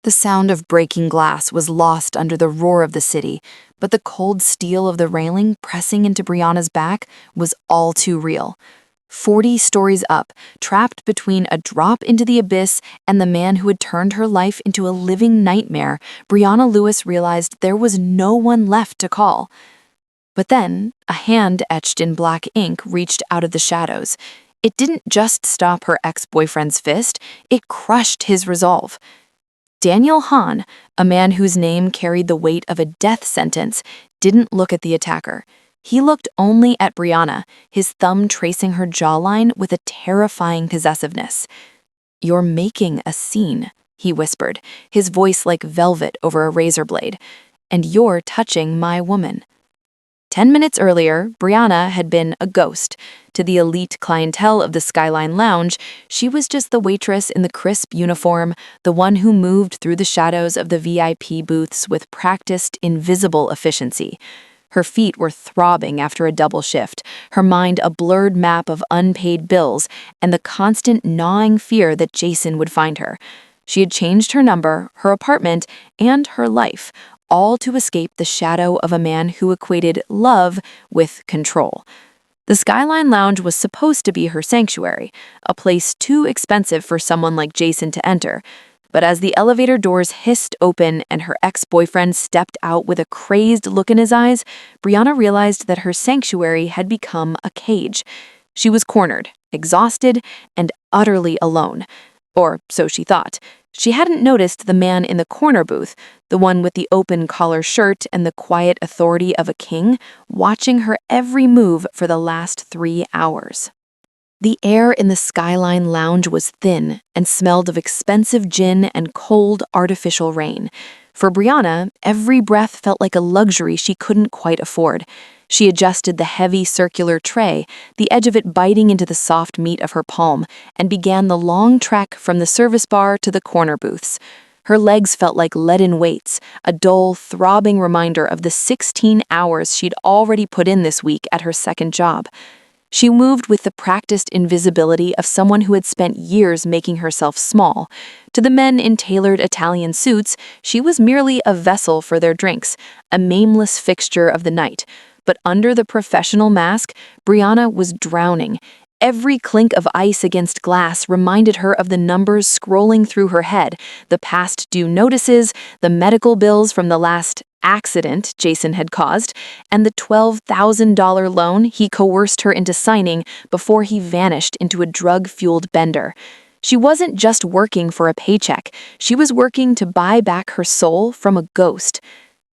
The sound of breaking glass was lost under the roar of the city, but the cold steel of the railing pressing into Brianna's back was all too real. 40 stories up, trapped between a drop into the abyss and the man who had turned her life into a living nightmare, Brianna Lewis realized there was no one left to call. But then, a hand etched in black ink reached out of the shadows. It didn't just stop her ex-boyfriend's fist, it crushed his resolve. Daniel Hahn, a man whose name carried the weight of a death sentence, didn't look at the attacker. He looked only at Brianna, his thumb tracing her jawline with a terrifying possessiveness. "You're making a scene," he whispered, his voice like velvet over a razor blade. "And you're touching my woman." 10 minutes earlier, Brianna had been a ghost. To the elite clientele of the Skyline Lounge, she was just the waitress in the crisp uniform, the one who moved through the shadows of the VIP booths with practiced, invisible efficiency. Her feet were throbbing after a double shift, her mind a blurred map of unpaid bills and the constant gnawing fear that Jason would find her. She had changed her number, her apartment, and her life, all to escape the shadow of a man who equated love with control. The Skyline Lounge was supposed to be her sanctuary, a place too expensive for someone like Jason to enter. But as the elevator doors hissed open and her ex-boyfriend stepped out with a crazed look in his eyes, Brianna realized that her sanctuary had become a cage. She was cornered, exhausted, and utterly alone. Or so she thought. She hadn't noticed the man in the corner booth, the one with the open collar shirt and the quiet authority of a king, watching her every move for the last 3 hours. The air in the Skyline Lounge was thin and smelled of expensive gin and cold, artificial rain. For Brianna, every breath felt like a luxury she couldn't quite afford. She adjusted the heavy circular tray, the edge of it biting into the soft meat of her palm, and began the long trek from the service bar to the corner booths. Her legs felt like leaden weights, a dull, throbbing reminder of the 16 hours she'd already put in this week at her second job. She moved with the practiced invisibility of someone who had spent years making herself small. To the men in tailored Italian suits, she was merely a vessel for their drinks, a nameless fixture of the night. But under the professional mask, Brianna was drowning. Every clink of ice against glass reminded her of the numbers scrolling through her head, the past due notices, the medical bills from the last accident Jason had caused, and the $12,000 loan he coerced her into signing before he vanished into a drug-fueled bender. She wasn't just working for a paycheck, she was working to buy back her soul from a ghost.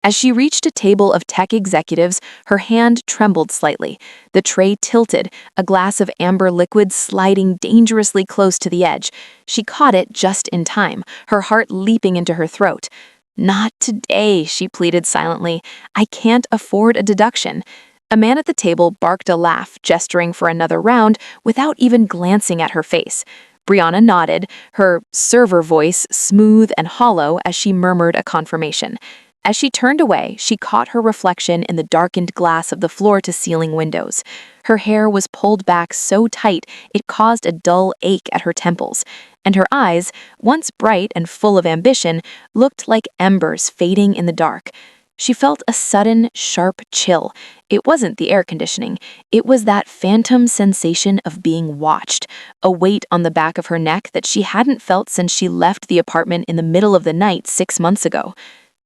As she reached a table of tech executives, her hand trembled slightly. The tray tilted, a glass of amber liquid sliding dangerously close to the edge. She caught it just in time, her heart leaping into her throat. "Not today," she pleaded silently. "I can't afford a deduction." A man at the table barked a laugh, gesturing for another round without even glancing at her face. Brianna nodded, her server voice smooth and hollow as she murmured a confirmation. As she turned away, she caught her reflection in the darkened glass of the floor-to-ceiling windows. Her hair was pulled back so tight it caused a dull ache at her temples, and her eyes, once bright and full of ambition, looked like embers fading in the dark. She felt a sudden, sharp chill. It wasn't the air conditioning. It was that phantom sensation of being watched, a weight on the back of her neck that she hadn't felt since she left the apartment in the middle of the night 6 months ago.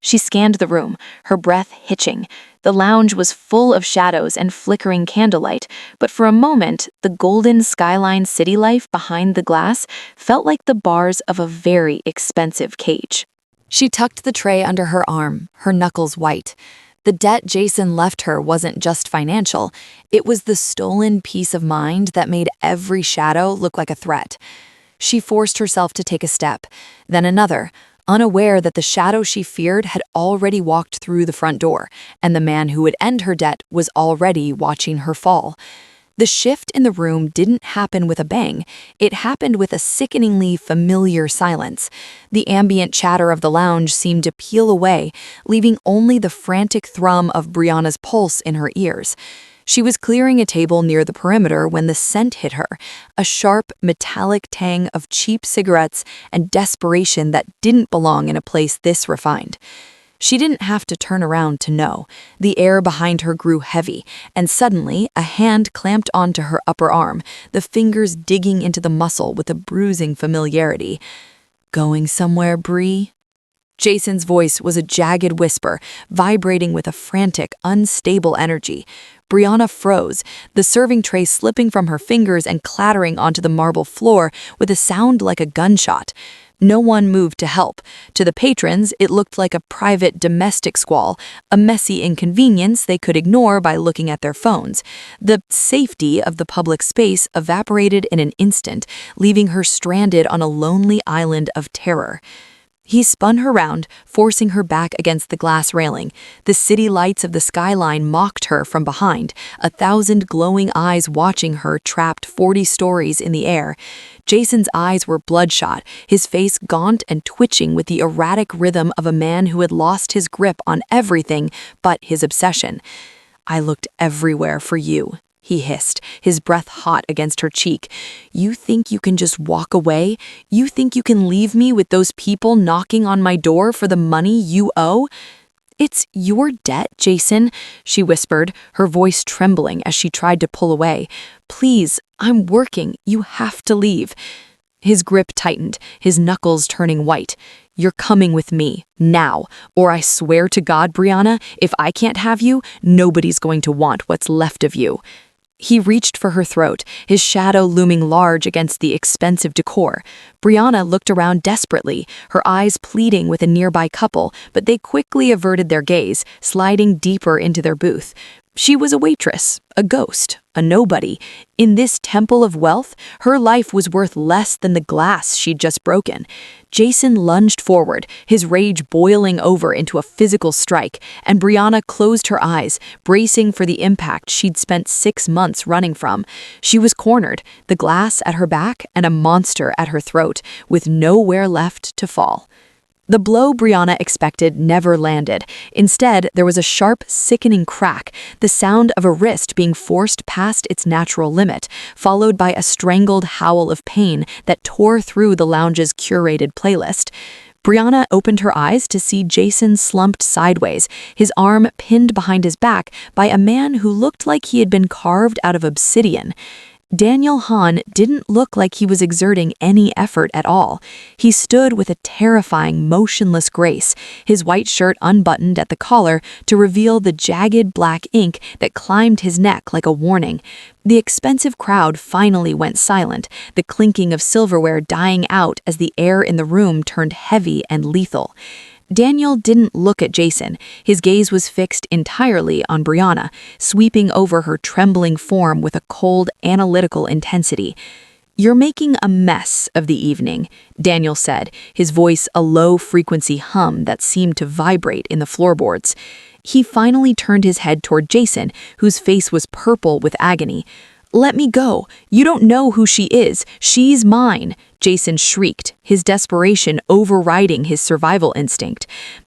She scanned the room, her breath hitching. The lounge was full of shadows and flickering candlelight, but for a moment, the golden skyline city life behind the glass felt like the bars of a very expensive cage. She tucked the tray under her arm, her knuckles white. The debt Jason left her wasn't just financial, it was the stolen peace of mind that made every shadow look like a threat. She forced herself to take a step, then another, unaware that the shadow she feared had already walked through the front door, and the man who would end her debt was already watching her fall. The shift in the room didn't happen with a bang. It happened with a sickeningly familiar silence. The ambient chatter of the lounge seemed to peel away, leaving only the frantic thrum of Brianna's pulse in her ears. She was clearing a table near the perimeter when the scent hit her, a sharp, metallic tang of cheap cigarettes and desperation that didn't belong in a place this refined. She didn't have to turn around to know. The air behind her grew heavy, and suddenly a hand clamped onto her upper arm, the fingers digging into the muscle with a bruising familiarity. "Going somewhere, Bree?" Jason's voice was a jagged whisper, vibrating with a frantic, unstable energy. Brianna froze, the serving tray slipping from her fingers and clattering onto the marble floor with a sound like a gunshot. No one moved to help. To the patrons, it looked like a private domestic squall, a messy inconvenience they could ignore by looking at their phones. The safety of the public space evaporated in an instant, leaving her stranded on a lonely island of terror. He spun her round, forcing her back against the glass railing. The city lights of the skyline mocked her from behind, 1,000 glowing eyes watching her trapped 40 stories in the air. Jason's eyes were bloodshot, his face gaunt and twitching with the erratic rhythm of a man who had lost his grip on everything but his obsession. "I looked everywhere for you," he hissed, his breath hot against her cheek. "You think you can just walk away? You think you can leave me with those people knocking on my door for the money you owe?" "It's your debt, Jason," she whispered, her voice trembling as she tried to pull away. "Please, I'm working. You have to leave." His grip tightened, his knuckles turning white. "You're coming with me, now, or I swear to God, Brianna, if I can't have you, nobody's going to want what's left of you." He reached for her throat, his shadow looming large against the expensive decor. Brianna looked around desperately, her eyes pleading with a nearby couple, but they quickly averted their gaze, sliding deeper into their booth. She was a waitress, a ghost, a nobody. In this temple of wealth, her life was worth less than the glass she'd just broken. Jason lunged forward, his rage boiling over into a physical strike, and Brianna closed her eyes, bracing for the impact she'd spent 6 months running from. She was cornered, the glass at her back and a monster at her throat, with nowhere left to fall. The blow Brianna expected never landed. Instead, there was a sharp, sickening crack, the sound of a wrist being forced past its natural limit, followed by a strangled howl of pain that tore through the lounge's curated playlist. Brianna opened her eyes to see Jason slumped sideways, his arm pinned behind his back by a man who looked like he had been carved out of obsidian. Daniel Hahn didn't look like he was exerting any effort at all. He stood with a terrifying, motionless grace, his white shirt unbuttoned at the collar to reveal the jagged black ink that climbed his neck like a warning. The expensive crowd finally went silent, the clinking of silverware dying out as the air in the room turned heavy and lethal. Daniel didn't look at Jason. His gaze was fixed entirely on Brianna, sweeping over her trembling form with a cold, analytical intensity. "You're making a mess of the evening," Daniel said, his voice a low-frequency hum that seemed to vibrate in the floorboards. He finally turned his head toward Jason, whose face was purple with agony. "Let me go. You don't know who she is. She's mine," Jason shrieked, his desperation overriding his survival instinct.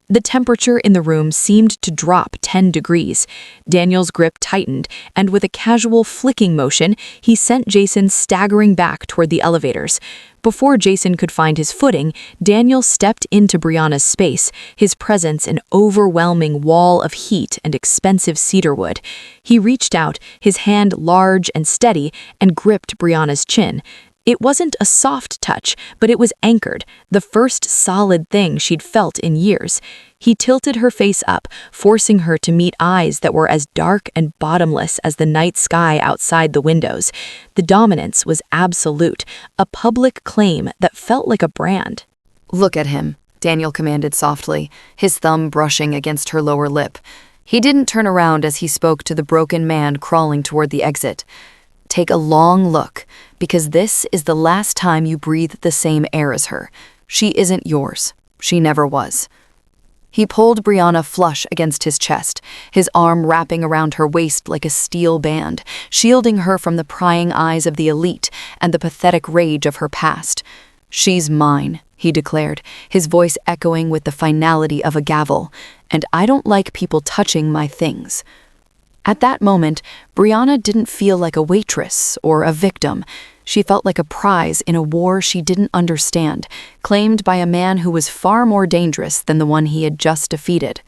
The temperature in the room seemed to drop 10 degrees. Daniel's grip tightened, and with a casual flicking motion, he sent Jason staggering back toward the elevators. Before Jason could find his footing, Daniel stepped into Brianna's space, his presence an overwhelming wall of heat and expensive cedarwood. He reached out, his hand large and steady, and gripped Brianna's chin. It wasn't a soft touch, but it was anchored, the first solid thing she'd felt in years. He tilted her face up, forcing her to meet eyes that were as dark and bottomless as the night sky outside the windows. The dominance was absolute, a public claim that felt like a brand. "Look at him," Daniel commanded softly, his thumb brushing against her lower lip. He didn't turn around as he spoke to the broken man crawling toward the exit. "Take a long look, because this is the last time you breathe the same air as her. She isn't yours. She never was." He pulled Brianna flush against his chest, his arm wrapping around her waist like a steel band, shielding her from the prying eyes of the elite and the pathetic rage of her past. "She's mine," he declared, his voice echoing with the finality of a gavel, "and I don't like people touching my things." At that moment, Brianna didn't feel like a waitress or a victim. She felt like a prize in a war she didn't understand, claimed by a man who was far more dangerous than the one he had just defeated.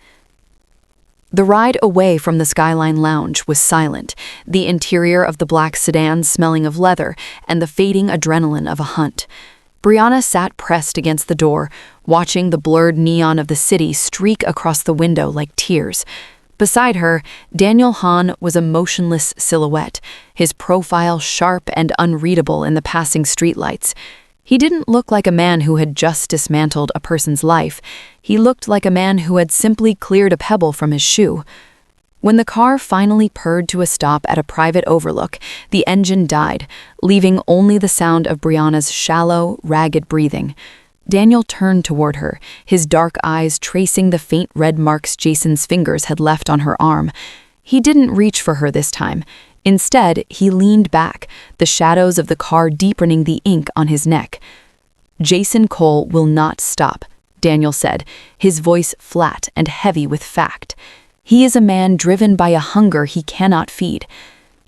The ride away from the Skyline Lounge was silent, the interior of the black sedan smelling of leather and the fading adrenaline of a hunt. Brianna sat pressed against the door, watching the blurred neon of the city streak across the window like tears. Beside her, Daniel Hahn was a motionless silhouette, his profile sharp and unreadable in the passing streetlights. He didn't look like a man who had just dismantled a person's life. He looked like a man who had simply cleared a pebble from his shoe. When the car finally purred to a stop at a private overlook, the engine died, leaving only the sound of Brianna's shallow, ragged breathing. Daniel turned toward her, his dark eyes tracing the faint red marks Jason's fingers had left on her arm. He didn't reach for her this time. Instead, he leaned back, the shadows of the car deepening the ink on his neck. "Jason Cole will not stop," Daniel said, his voice flat and heavy with fact. "He is a man driven by a hunger he cannot feed.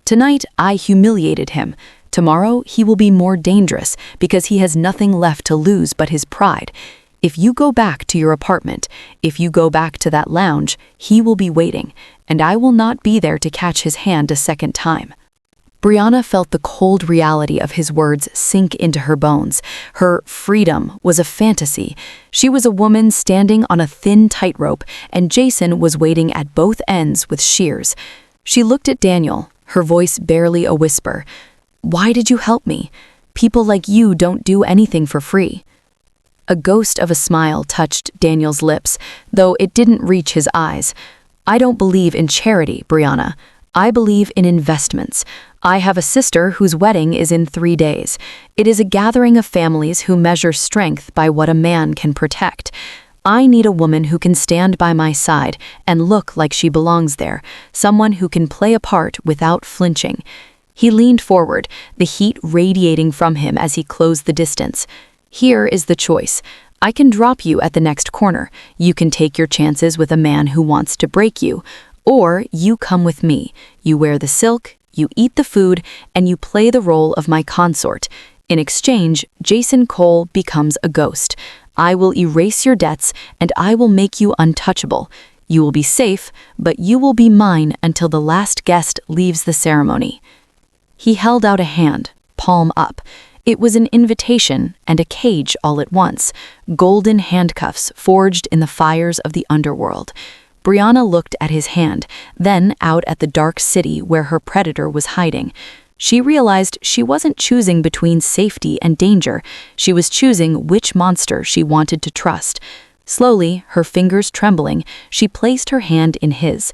Tonight, I humiliated him. Tomorrow, he will be more dangerous because he has nothing left to lose but his pride. If you go back to your apartment, if you go back to that lounge, he will be waiting, and I will not be there to catch his hand a second time." Brianna felt the cold reality of his words sink into her bones. Her freedom was a fantasy. She was a woman standing on a thin tightrope, and Jason was waiting at both ends with shears. She looked at Daniel, her voice barely a whisper. "Why did you help me? People like you don't do anything for free." A ghost of a smile touched Daniel's lips, though it didn't reach his eyes. "I don't believe in charity, Brianna. I believe in investments. I have a sister whose wedding is in 3 days. It is a gathering of families who measure strength by what a man can protect. I need a woman who can stand by my side and look like she belongs there, someone who can play a part without flinching." He leaned forward, the heat radiating from him as he closed the distance. "Here is the choice. I can drop you at the next corner. You can take your chances with a man who wants to break you. Or you come with me. You wear the silk, you eat the food, and you play the role of my consort. In exchange, Jason Cole becomes a ghost. I will erase your debts, and I will make you untouchable. You will be safe, but you will be mine until the last guest leaves the ceremony." He held out a hand, palm up. It was an invitation and a cage all at once, golden handcuffs forged in the fires of the underworld. Brianna looked at his hand, then out at the dark city where her predator was hiding. She realized she wasn't choosing between safety and danger. She was choosing which monster she wanted to trust. Slowly, her fingers trembling, she placed her hand in his.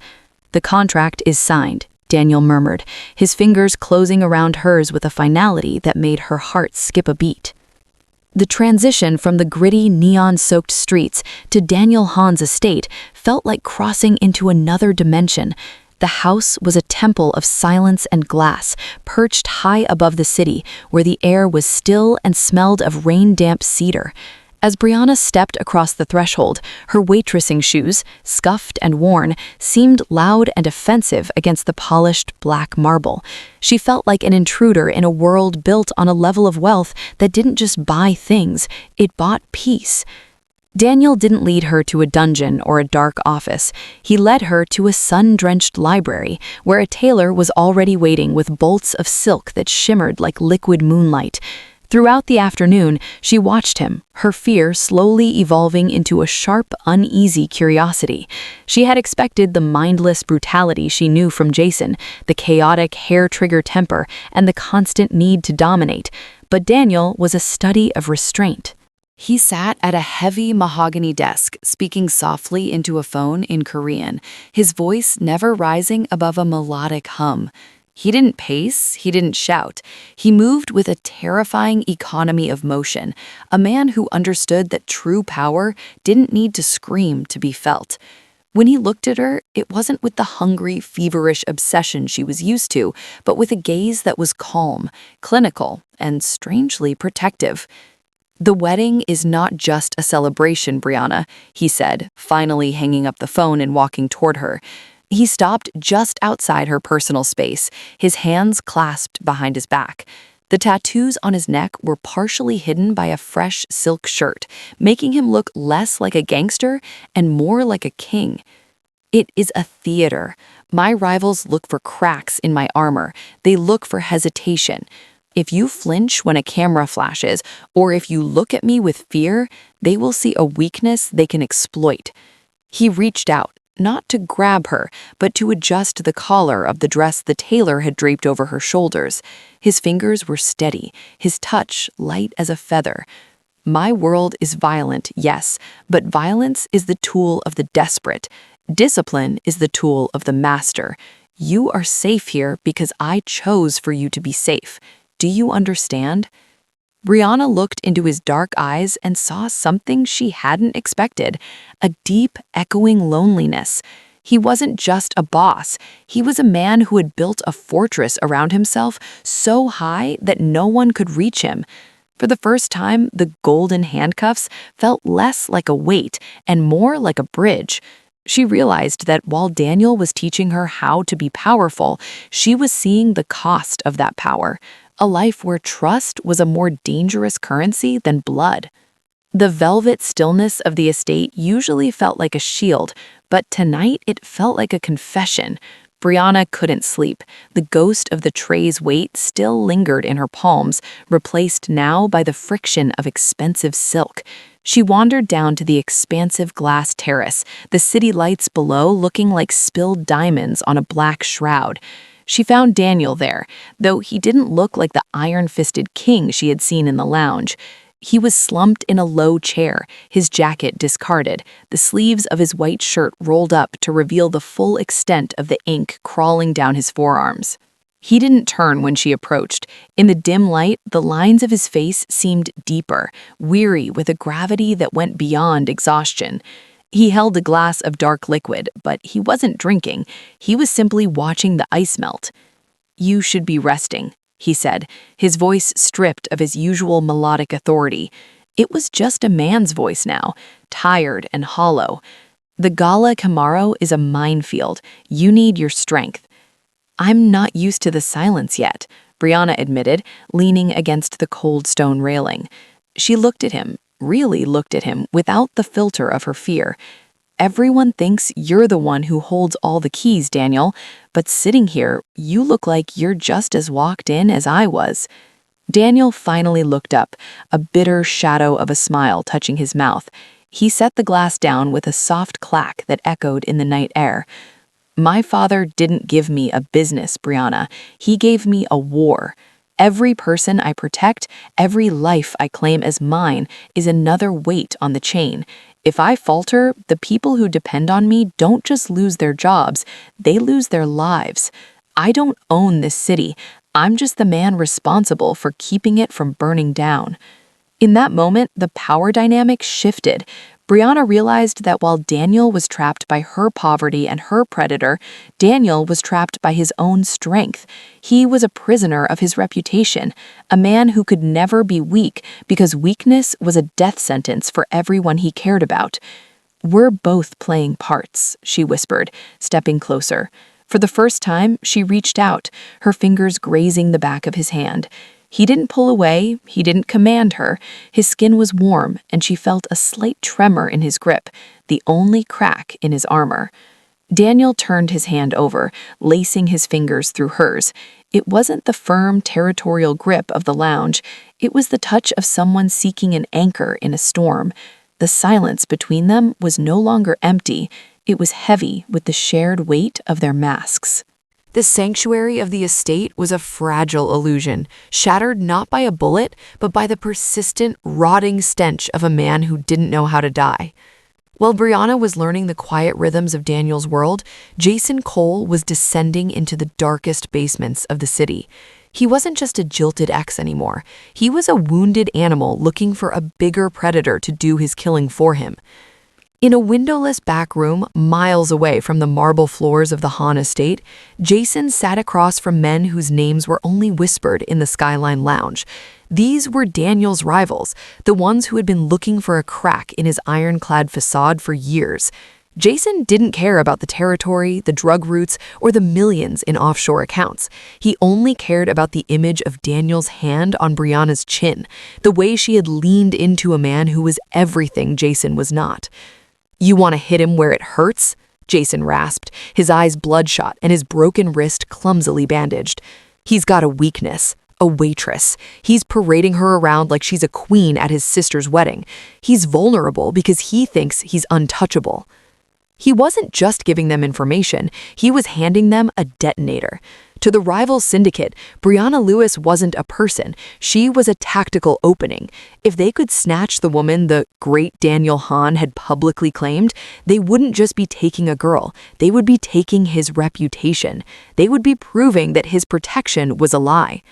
"The contract is signed," Daniel murmured, his fingers closing around hers with a finality that made her heart skip a beat. The transition from the gritty, neon-soaked streets to Daniel Hahn's estate felt like crossing into another dimension. The house was a temple of silence and glass, perched high above the city, where the air was still and smelled of rain-damp cedar. As Brianna stepped across the threshold, her waitressing shoes, scuffed and worn, seemed loud and offensive against the polished black marble. She felt like an intruder in a world built on a level of wealth that didn't just buy things, it bought peace. Daniel didn't lead her to a dungeon or a dark office. He led her to a sun-drenched library, where a tailor was already waiting with bolts of silk that shimmered like liquid moonlight. Throughout the afternoon, she watched him, her fear slowly evolving into a sharp, uneasy curiosity. She had expected the mindless brutality she knew from Jason, the chaotic hair-trigger temper, and the constant need to dominate. But Daniel was a study of restraint. He sat at a heavy mahogany desk, speaking softly into a phone in Korean, his voice never rising above a melodic hum. He didn't pace, he didn't shout. He moved with a terrifying economy of motion, a man who understood that true power didn't need to scream to be felt. When he looked at her, it wasn't with the hungry, feverish obsession she was used to, but with a gaze that was calm, clinical, and strangely protective. "The wedding is not just a celebration, Brianna," he said, finally hanging up the phone and walking toward her. He stopped just outside her personal space, his hands clasped behind his back. The tattoos on his neck were partially hidden by a fresh silk shirt, making him look less like a gangster and more like a king. It is a theater. My rivals look for cracks in my armor. They look for hesitation. If you flinch when a camera flashes, or if you look at me with fear, they will see a weakness they can exploit. He reached out, not to grab her, but to adjust the collar of the dress the tailor had draped over her shoulders. His fingers were steady, his touch light as a feather. My world is violent, yes, but violence is the tool of the desperate. Discipline is the tool of the master. You are safe here because I chose for you to be safe. Do you understand? Brianna looked into his dark eyes and saw something she hadn't expected, a deep, echoing loneliness. He wasn't just a boss. He was a man who had built a fortress around himself so high that no one could reach him. For the first time, the golden handcuffs felt less like a weight and more like a bridge. She realized that while Daniel was teaching her how to be powerful, she was seeing the cost of that power, a life where trust was a more dangerous currency than blood. The velvet stillness of the estate usually felt like a shield, but tonight it felt like a confession. Brianna couldn't sleep. The ghost of the tray's weight still lingered in her palms, replaced now by the friction of expensive silk. She wandered down to the expansive glass terrace, the city lights below looking like spilled diamonds on a black shroud. She found Daniel there, though he didn't look like the iron-fisted king she had seen in the lounge. He was slumped in a low chair, his jacket discarded, the sleeves of his white shirt rolled up to reveal the full extent of the ink crawling down his forearms. He didn't turn when she approached. In the dim light, the lines of his face seemed deeper, weary with a gravity that went beyond exhaustion. He held a glass of dark liquid, but he wasn't drinking. He was simply watching the ice melt. "You should be resting," he said, his voice stripped of his usual melodic authority. It was just a man's voice now, tired and hollow. "The Gala Camaro is a minefield. You need your strength." "I'm not used to the silence yet," Brianna admitted, leaning against the cold stone railing. She looked at him, really looked at him, without the filter of her fear. "Everyone thinks you're the one who holds all the keys, Daniel, but sitting here, you look like you're just as walked in as I was." Daniel finally looked up, a bitter shadow of a smile touching his mouth. He set the glass down with a soft clack that echoed in the night air. "My father didn't give me a business, Brianna. He gave me a war. Every person I protect, every life I claim as mine, is another weight on the chain. If I falter, the people who depend on me don't just lose their jobs, they lose their lives. I don't own this city. I'm just the man responsible for keeping it from burning down." In that moment, the power dynamic shifted. Brianna realized that while Daniel was trapped by her poverty and her predator, Daniel was trapped by his own strength. He was a prisoner of his reputation, a man who could never be weak because weakness was a death sentence for everyone he cared about. "We're both playing parts," she whispered, stepping closer. For the first time, she reached out, her fingers grazing the back of his hand. He didn't pull away, he didn't command her. His skin was warm, and she felt a slight tremor in his grip, the only crack in his armor. Daniel turned his hand over, lacing his fingers through hers. It wasn't the firm, territorial grip of the lounge. It was the touch of someone seeking an anchor in a storm. The silence between them was no longer empty. It was heavy with the shared weight of their masks. The sanctuary of the estate was a fragile illusion, shattered not by a bullet, but by the persistent, rotting stench of a man who didn't know how to die. While Brianna was learning the quiet rhythms of Daniel's world, Jason Cole was descending into the darkest basements of the city. He wasn't just a jilted ex anymore. He was a wounded animal looking for a bigger predator to do his killing for him. In a windowless back room, miles away from the marble floors of the Hahn estate, Jason sat across from men whose names were only whispered in the Skyline Lounge. These were Daniel's rivals, the ones who had been looking for a crack in his ironclad facade for years. Jason didn't care about the territory, the drug routes, or the millions in offshore accounts. He only cared about the image of Daniel's hand on Brianna's chin, the way she had leaned into a man who was everything Jason was not. "You want to hit him where it hurts?" Jason rasped, his eyes bloodshot and his broken wrist clumsily bandaged. "He's got a weakness. A waitress. He's parading her around like she's a queen at his sister's wedding. He's vulnerable because he thinks he's untouchable." He wasn't just giving them information, he was handing them a detonator. To the rival syndicate, Brianna Lewis wasn't a person, she was a tactical opening. If they could snatch the woman the great Daniel Hahn had publicly claimed, they wouldn't just be taking a girl, they would be taking his reputation. They would be proving that his protection was a lie.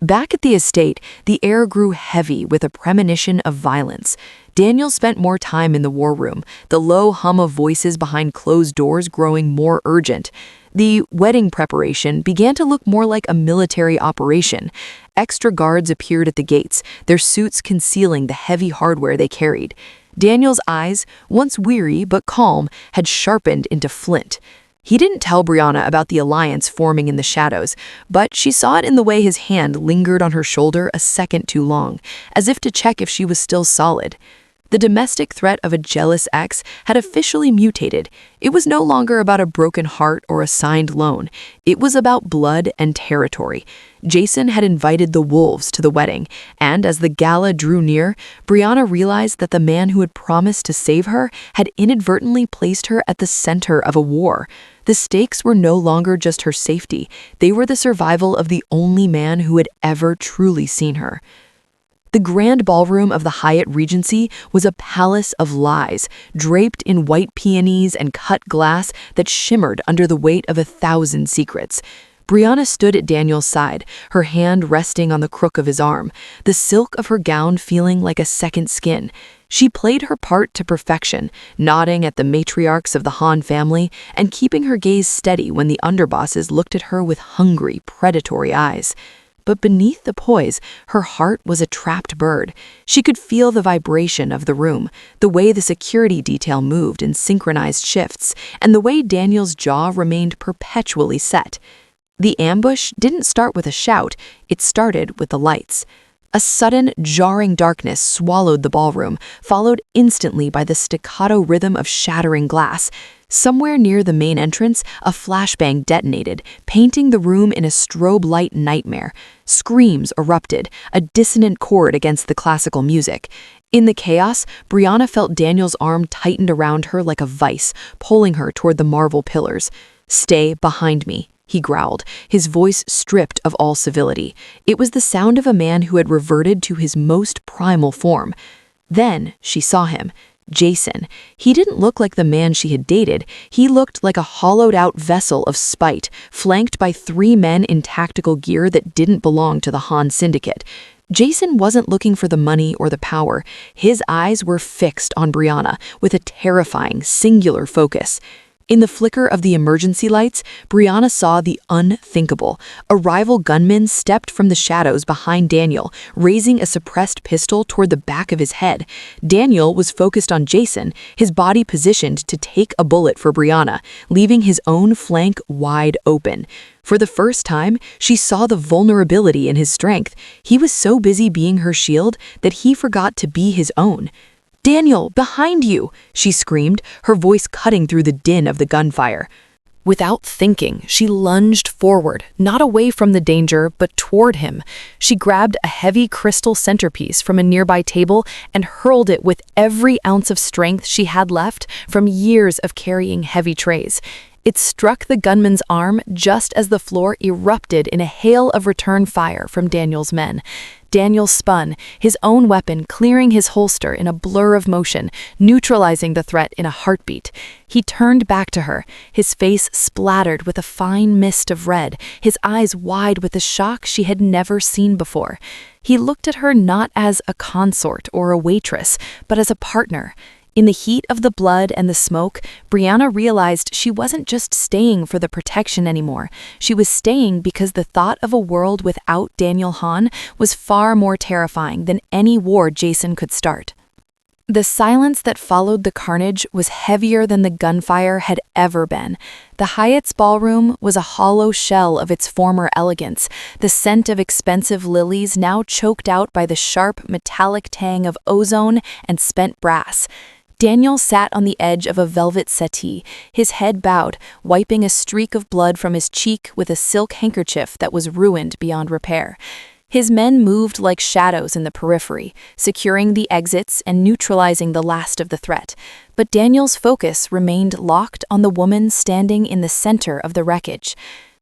Back at the estate, the air grew heavy with a premonition of violence. Daniel spent more time in the war room, the low hum of voices behind closed doors growing more urgent. The wedding preparation began to look more like a military operation. Extra guards appeared at the gates, their suits concealing the heavy hardware they carried. Daniel's eyes, once weary but calm, had sharpened into flint. He didn't tell Brianna about the alliance forming in the shadows, but she saw it in the way his hand lingered on her shoulder a second too long, as if to check if she was still solid. The domestic threat of a jealous ex had officially mutated. It was no longer about a broken heart or a signed loan. It was about blood and territory. Jason had invited the wolves to the wedding, and as the gala drew near, Brianna realized that the man who had promised to save her had inadvertently placed her at the center of a war. The stakes were no longer just her safety. They were the survival of the only man who had ever truly seen her. The grand ballroom of the Hyatt Regency was a palace of lies, draped in white peonies and cut glass that shimmered under the weight of 1,000 secrets. Brianna stood at Daniel's side, her hand resting on the crook of his arm, the silk of her gown feeling like a second skin. She played her part to perfection, nodding at the matriarchs of the Hahn family and keeping her gaze steady when the underbosses looked at her with hungry, predatory eyes. But beneath the poise, her heart was a trapped bird. She could feel the vibration of the room, the way the security detail moved in synchronized shifts, and the way Daniel's jaw remained perpetually set. The ambush didn't start with a shout, it started with the lights. A sudden, jarring darkness swallowed the ballroom, followed instantly by the staccato rhythm of shattering glass. Somewhere near the main entrance, a flashbang detonated, painting the room in a strobe light nightmare. Screams erupted, a dissonant chord against the classical music. In the chaos, Brianna felt Daniel's arm tightened around her like a vice, pulling her toward the marble pillars. "Stay behind me," he growled, his voice stripped of all civility. It was the sound of a man who had reverted to his most primal form. Then she saw him. Jason. He didn't look like the man she had dated. He looked like a hollowed-out vessel of spite, flanked by 3 men in tactical gear that didn't belong to the Hahn syndicate. Jason wasn't looking for the money or the power. His eyes were fixed on Brianna with a terrifying, singular focus. In the flicker of the emergency lights, Brianna saw the unthinkable. A rival gunman stepped from the shadows behind Daniel, raising a suppressed pistol toward the back of his head. Daniel was focused on Jason, his body positioned to take a bullet for Brianna, leaving his own flank wide open. For the first time, she saw the vulnerability in his strength. He was so busy being her shield that he forgot to be his own. "Daniel, behind you!" she screamed, her voice cutting through the din of the gunfire. Without thinking, she lunged forward, not away from the danger, but toward him. She grabbed a heavy crystal centerpiece from a nearby table and hurled it with every ounce of strength she had left from years of carrying heavy trays. It struck the gunman's arm just as the floor erupted in a hail of return fire from Daniel's men. Daniel spun, his own weapon clearing his holster in a blur of motion, neutralizing the threat in a heartbeat. He turned back to her, his face splattered with a fine mist of red, his eyes wide with the shock she had never seen before. He looked at her not as a consort or a waitress, but as a partner. In the heat of the blood and the smoke, Brianna realized she wasn't just staying for the protection anymore. She was staying because the thought of a world without Daniel Hahn was far more terrifying than any war Jason could start. The silence that followed the carnage was heavier than the gunfire had ever been. The Hyatt's ballroom was a hollow shell of its former elegance, the scent of expensive lilies now choked out by the sharp, metallic tang of ozone and spent brass. Daniel sat on the edge of a velvet settee, his head bowed, wiping a streak of blood from his cheek with a silk handkerchief that was ruined beyond repair. His men moved like shadows in the periphery, securing the exits and neutralizing the last of the threat. But Daniel's focus remained locked on the woman standing in the center of the wreckage.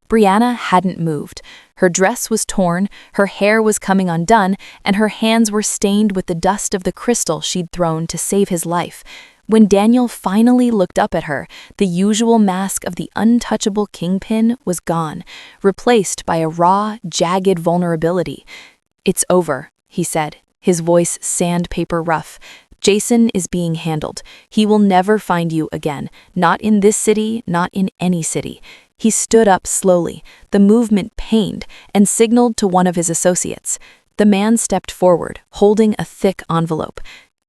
Brianna hadn't moved. Her dress was torn, her hair was coming undone, and her hands were stained with the dust of the crystal she'd thrown to save his life. When Daniel finally looked up at her, the usual mask of the untouchable kingpin was gone, replaced by a raw, jagged vulnerability. "It's over," he said, his voice sandpaper rough. "Jason is being handled. He will never find you again, not in this city, not in any city." He stood up slowly, the movement pained, and signaled to one of his associates. The man stepped forward, holding a thick envelope.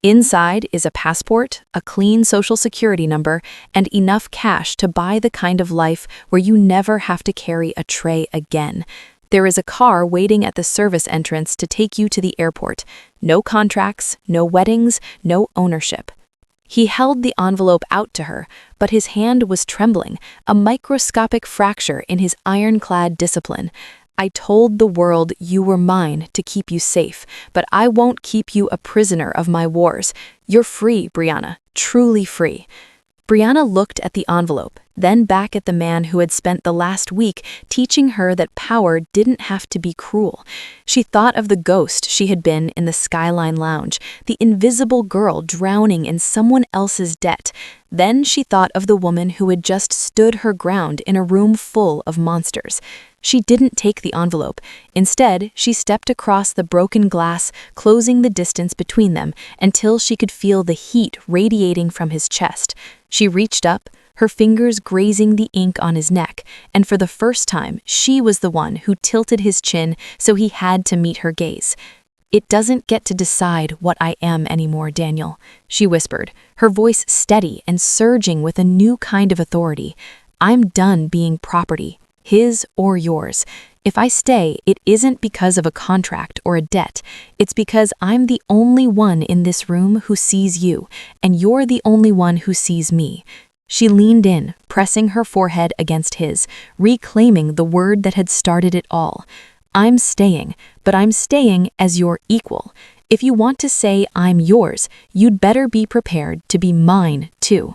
Inside is a passport, a clean social security number, and enough cash to buy the kind of life where you never have to carry a tray again. There is a car waiting at the service entrance to take you to the airport. No contracts, no weddings, no ownership. He held the envelope out to her, but his hand was trembling, a microscopic fracture in his ironclad discipline. "I told the world you were mine to keep you safe, but I won't keep you a prisoner of my wars. You're free, Brianna, truly free." Brianna looked at the envelope, then back at the man who had spent the last week teaching her that power didn't have to be cruel. She thought of the ghost she had been in the Skyline Lounge, the invisible girl drowning in someone else's debt. Then she thought of the woman who had just stood her ground in a room full of monsters. She didn't take the envelope. Instead, she stepped across the broken glass, closing the distance between them until she could feel the heat radiating from his chest. She reached up, her fingers grazing the ink on his neck, and for the first time, she was the one who tilted his chin so he had to meet her gaze. "It doesn't get to decide what I am anymore, Daniel," she whispered, her voice steady and surging with a new kind of authority. "I'm done being property. His or yours. If I stay, it isn't because of a contract or a debt. It's because I'm the only one in this room who sees you, and you're the only one who sees me." She leaned in, pressing her forehead against his, reclaiming the word that had started it all. "I'm staying, but I'm staying as your equal. If you want to say I'm yours, you'd better be prepared to be mine, too."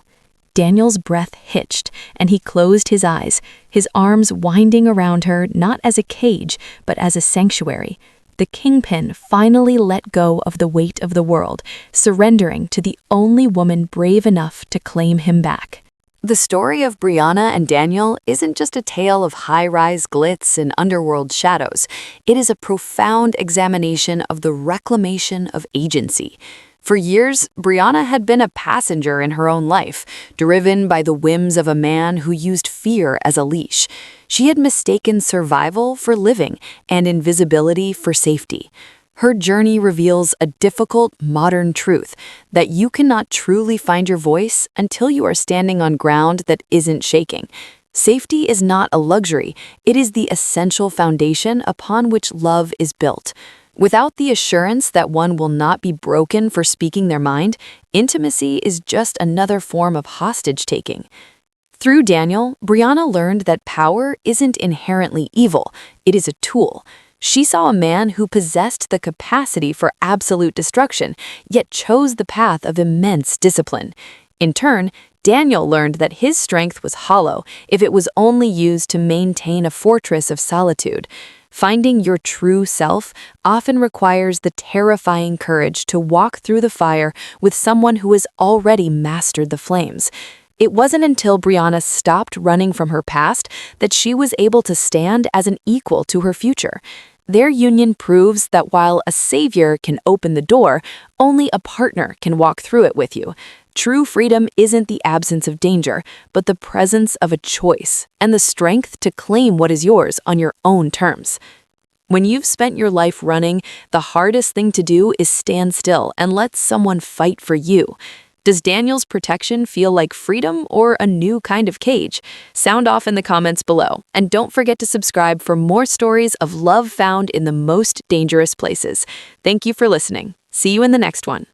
Daniel's breath hitched, and he closed his eyes, his arms winding around her not as a cage, but as a sanctuary. The kingpin finally let go of the weight of the world, surrendering to the only woman brave enough to claim him back. The story of Brianna and Daniel isn't just a tale of high-rise glitz and underworld shadows. It is a profound examination of the reclamation of agency. For years, Brianna had been a passenger in her own life, driven by the whims of a man who used fear as a leash. She had mistaken survival for living and invisibility for safety. Her journey reveals a difficult, modern truth that you cannot truly find your voice until you are standing on ground that isn't shaking. Safety is not a luxury, it is the essential foundation upon which love is built. Without the assurance that one will not be broken for speaking their mind, intimacy is just another form of hostage-taking. Through Daniel, Brianna learned that power isn't inherently evil, it is a tool. She saw a man who possessed the capacity for absolute destruction, yet chose the path of immense discipline. In turn, Daniel learned that his strength was hollow if it was only used to maintain a fortress of solitude. Finding your true self often requires the terrifying courage to walk through the fire with someone who has already mastered the flames. It wasn't until Brianna stopped running from her past that she was able to stand as an equal to her future. Their union proves that while a savior can open the door, only a partner can walk through it with you. True freedom isn't the absence of danger, but the presence of a choice and the strength to claim what is yours on your own terms. When you've spent your life running, the hardest thing to do is stand still and let someone fight for you. Does Daniel's protection feel like freedom or a new kind of cage? Sound off in the comments below, and don't forget to subscribe for more stories of love found in the most dangerous places. Thank you for listening. See you in the next one.